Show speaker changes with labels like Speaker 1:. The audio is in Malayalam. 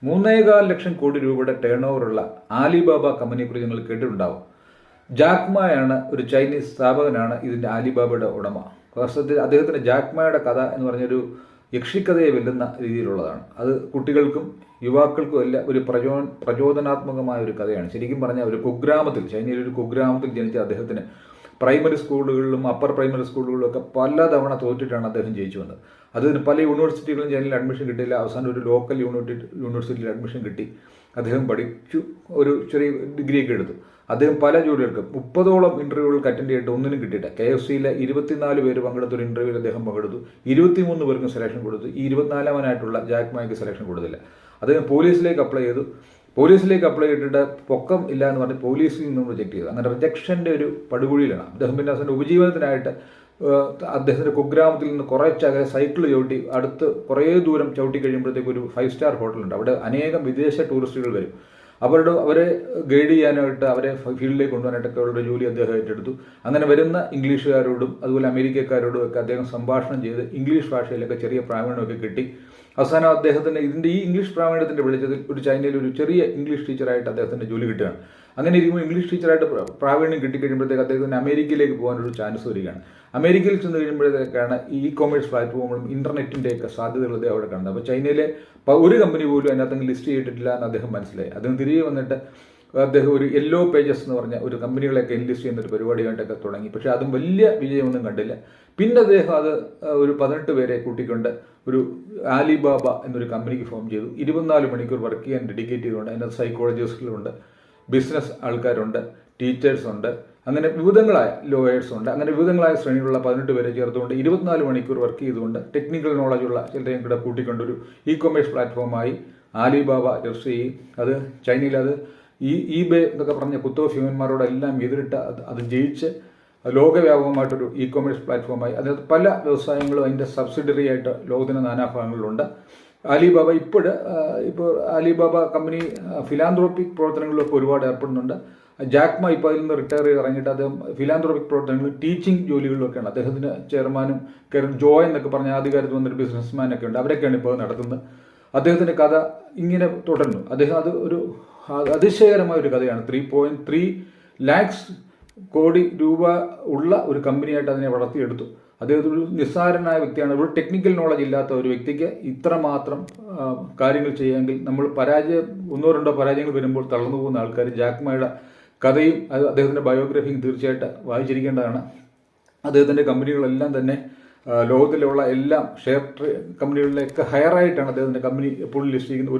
Speaker 1: 3.25 ലക്ഷം കോടി രൂപയുടെ ടേൺ ഓവറുള്ള ആലിബാബ കമ്പനിയെക്കുറിച്ച് നിങ്ങൾ കേട്ടിട്ടുണ്ടാവും. ജാക്മയാണ് ഒരു ചൈനീസ് സ്ഥാപകനാണ് ഇതിൻ്റെ ആലിബാബയുടെ ഉടമ. വാസ്തവത്തിൽ അദ്ദേഹത്തിൻ്റെ ജാക്മയുടെ കഥ എന്ന് പറഞ്ഞൊരു യക്ഷിക്കഥയെ വെല്ലുന്ന രീതിയിലുള്ളതാണ്. അത് കുട്ടികൾക്കും യുവാക്കൾക്കും എല്ലാം ഒരു പ്രചോദനാത്മകമായ ഒരു കഥയാണ്. ശരിക്കും പറഞ്ഞാൽ ഒരു കുഗ്രാമത്തിൽ, ചൈനയിലെ ഒരു കുഗ്രാമത്തിൽ ജനിച്ച അദ്ദേഹത്തിന് പ്രൈമറി സ്കൂളുകളിലും അപ്പർ പ്രൈമറി സ്കൂളുകളിലും ഒക്കെ പലതവണ തോറ്റിട്ടാണ് അദ്ദേഹം ജയിച്ചു വന്നത്. അതിന് പല യൂണിവേഴ്സിറ്റികളും ചൈനയിൽ അഡ്മിഷൻ കിട്ടിയില്ല. അവസാനം ഒരു ലോക്കൽ യൂണിവേഴ്സിറ്റിയിൽ അഡ്മിഷൻ കിട്ടി. അദ്ദേഹം പഠിച്ചു, ഒരു ചെറിയ ഡിഗ്രിയൊക്കെ എടുത്തു. അദ്ദേഹം പല ജോലികൾക്കും 30ഓളം ഇൻ്റർവ്യൂകൾക്ക് അറ്റൻഡ് ചെയ്തിട്ട് ഒന്നിനും കിട്ടിയില്ല. KFCയിലെ 24 പേര് പങ്കെടുത്ത ഒരു ഇൻ്റർവ്യൂവിൽ അദ്ദേഹം പങ്കെടുത്തു. 23 പേർക്കും സെലക്ഷൻ കൊടുത്തു. ഈ 24-വനായിട്ടുള്ള ജാക്മായ്ക്ക് സെലക്ഷൻ കൊടുത്തില്ല. അദ്ദേഹം പോലീസിലേക്ക് അപ്ലൈ ചെയ്തു. പോലീസിലേക്ക് അപ്ലൈ ചെയ്തിട്ട് പൊക്കം ഇല്ല എന്ന് പറഞ്ഞ് പോലീസിൽ നിന്നും റിജക്ട് ചെയ്തു. അങ്ങനെ റിജക്ഷൻ്റെ ഒരു പടുകുഴിയിലാണ് അദ്ദേഹം. പിന്നെ അവസാനം ഉപജീവനത്തിനായിട്ട് അദ്ദേഹത്തിൻ്റെ കുഗ്രാമത്തിൽ നിന്ന് കുറച്ചകലെ സൈക്കിൾ ചവിട്ടി അടുത്ത് കുറേ ദൂരം ചവിട്ടി കഴിയുമ്പോഴത്തേക്ക് ഒരു 5 സ്റ്റാർ ഹോട്ടലുണ്ട്. അവിടെ അനേകം വിദേശ ടൂറിസ്റ്റുകൾ വരും. അവരെ ഗൈഡ് ചെയ്യാനായിട്ട്, അവരെ ഫീൽഡിലേക്ക് കൊണ്ടുപോകാനായിട്ടൊക്കെ അവരുടെ ജോലി അദ്ദേഹം ഏറ്റെടുത്തു. അങ്ങനെ വരുന്ന ഇംഗ്ലീഷുകാരോടും അതുപോലെ അമേരിക്കക്കാരോടും ഒക്കെ അദ്ദേഹം സംഭാഷണം ചെയ്ത് ഇംഗ്ലീഷ് ഭാഷയിലൊക്കെ ചെറിയ പ്രാവീണ്യമൊക്കെ കിട്ടി. അവസാനം അദ്ദേഹത്തിന് ഈ ഇംഗ്ലീഷ് പ്രാവീണ്യത്തിൻ്റെ വെളിച്ചത്തിൽ ഒരു ചൈനയിൽ ഒരു ചെറിയ ഇംഗ്ലീഷ് ടീച്ചറായിട്ട് അദ്ദേഹത്തിൻ്റെ ജോലി കിട്ടുകയാണ്. അങ്ങനെ ഇരിക്കുമ്പോൾ ഇംഗ്ലീഷ് ടീച്ചറായിട്ട് പ്രാവീണ്യം കിട്ടിക്കഴിയുമ്പോഴത്തേക്ക് അദ്ദേഹത്തിന് അമേരിക്കയിലേക്ക് പോകാനൊരു ചാൻസ് വരികയാണ്. അമേരിക്കയിൽ ചെന്ന് കഴിയുമ്പോഴത്തേക്കാണ് കോമേഴ്സ് പ്ലാറ്റ്ഫോമുകളും ഇൻ്റർനെറ്റിൻ്റെയൊക്കെ സാധ്യതകൾ അദ്ദേഹം അവിടെ കണ്ടത്. അപ്പോൾ ചൈനയിലെ ഒരു കമ്പനി പോലും അതിനകത്ത് ലിസ്റ്റ് ചെയ്തിട്ടില്ല എന്ന് അദ്ദേഹം മനസ്സിലായി. അദ്ദേഹം തിരികെ വന്നിട്ട് അദ്ദേഹം ഒരു യെല്ലോ പേജസ് എന്ന് പറഞ്ഞ ഒരു കമ്പനികളെയൊക്കെ എൻലിസ്റ്റ് ചെയ്യുന്നൊരു പരിപാടിയായിട്ടൊക്കെ തുടങ്ങി. പക്ഷേ അതും വലിയ വിജയമൊന്നും കണ്ടില്ല. പിന്നെ അദ്ദേഹം അത് ഒരു 18 പേരെ കൂട്ടിക്കൊണ്ട് ഒരു ആലിബാബ എന്നൊരു കമ്പനിക്ക് ഫോം ചെയ്തു. 24 മണിക്കൂർ വർക്ക് ചെയ്യാൻ ഡെഡിക്കേറ്റ് ചെയ്തുകൊണ്ട് അതിനകത്ത് സൈക്കോളജിസ്റ്റുകളുണ്ട്, ബിസിനസ് ആൾക്കാരുണ്ട്, ടീച്ചേഴ്സുണ്ട്, അങ്ങനെ വിവിധങ്ങളായ ലോയേഴ്സുണ്ട്. അങ്ങനെ വിവിധങ്ങളായ ശ്രേണിയിലുള്ള 18 പേരെ ചേർത്തുകൊണ്ട് 24 മണിക്കൂർ വർക്ക് ചെയ്തുകൊണ്ട് ടെക്നിക്കൽ നോളജുള്ള ചിലരെയും കൂടെ കൂട്ടിക്കൊണ്ടൊരു ഇ-കൊമേഴ്സ് പ്ലാറ്റ്ഫോമായി ആലിബാബ രജിസ്റ്റർ ചെയ്യും. അത് ചൈനയിൽ അത് eBay എന്നൊക്കെ പറഞ്ഞ കുത്തോ-ഭ്യൂമന്മാരോടെല്ലാം എതിരിട്ട് അത് ജയിച്ച് ലോകവ്യാപകമായിട്ടൊരു ഇ-കൊമേഴ്സ് പ്ലാറ്റ്ഫോമായി. അതിനകത്ത് പല വ്യവസായങ്ങളും അതിൻ്റെ സബ്സിഡറി ആയിട്ട് ലോകത്തിൻ്റെ നാനാഭാഗങ്ങളിലുണ്ട്. ആലിബാബ ഇപ്പോൾ ആലിബാബ കമ്പനി ഫിലാന്ത്രോപ്പിക് പ്രവർത്തനങ്ങളിലൊക്കെ ഒരുപാട് ഏർപ്പെടുന്നുണ്ട്. ജാക്മ ഇപ്പോൾ അതിൽ നിന്ന് റിട്ടയർ ചെയ്ത് ഇറങ്ങിയിട്ട് അദ്ദേഹം ഫിലാന്ത്രോപ്പിക് പ്രവർത്തനങ്ങളിൽ ടീച്ചിങ് ജോലികളിലൊക്കെയാണ്. അദ്ദേഹത്തിന് ചെയർമാനും ജോയ് എന്നൊക്കെ പറഞ്ഞ ആദ്യകാലത്ത് വന്നൊരു ബിസിനസ്മാനൊക്കെ ഉണ്ട്. അവരൊക്കെയാണ് ഇപ്പോൾ നടത്തുന്നത്. അദ്ദേഹത്തിൻ്റെ കഥ ഇങ്ങനെ തുടർന്നു. അദ്ദേഹം അത് ഒരു അതിശയകരമായ ഒരു കഥയാണ്. 3.3 lakhs കോടി രൂപ ഉള്ള ഒരു കമ്പനിയായിട്ട് അതിനെ വളർത്തിയെടുത്തു. അദ്ദേഹം ഒരു നിസ്സാരനായ വ്യക്തിയാണ്. ഒരു ടെക്നിക്കൽ നോളജ് ഇല്ലാത്ത ഒരു വ്യക്തിക്ക് ഇത്രമാത്രം കാര്യങ്ങൾ ചെയ്യാമെങ്കിൽ നമ്മൾ ഒന്നോ രണ്ടോ പരാജയങ്ങൾ വരുമ്പോൾ തളർന്നു പോകുന്ന ആൾക്കാർ ജാക്മയുടെ കഥയും അദ്ദേഹത്തിൻ്റെ ബയോഗ്രഫിയും തീർച്ചയായിട്ടും വായിച്ചിരിക്കേണ്ടതാണ്. അദ്ദേഹത്തിൻ്റെ കമ്പനികളെല്ലാം തന്നെ ലോകത്തിലുള്ള എല്ലാ ഷെയർ കമ്പനികളിലേക്ക് ഹയറായിട്ടാണ് അദ്ദേഹത്തിൻ്റെ കമ്പനി എപ്പോഴും ലിസ്റ്റ് ചെയ്യുന്നത്.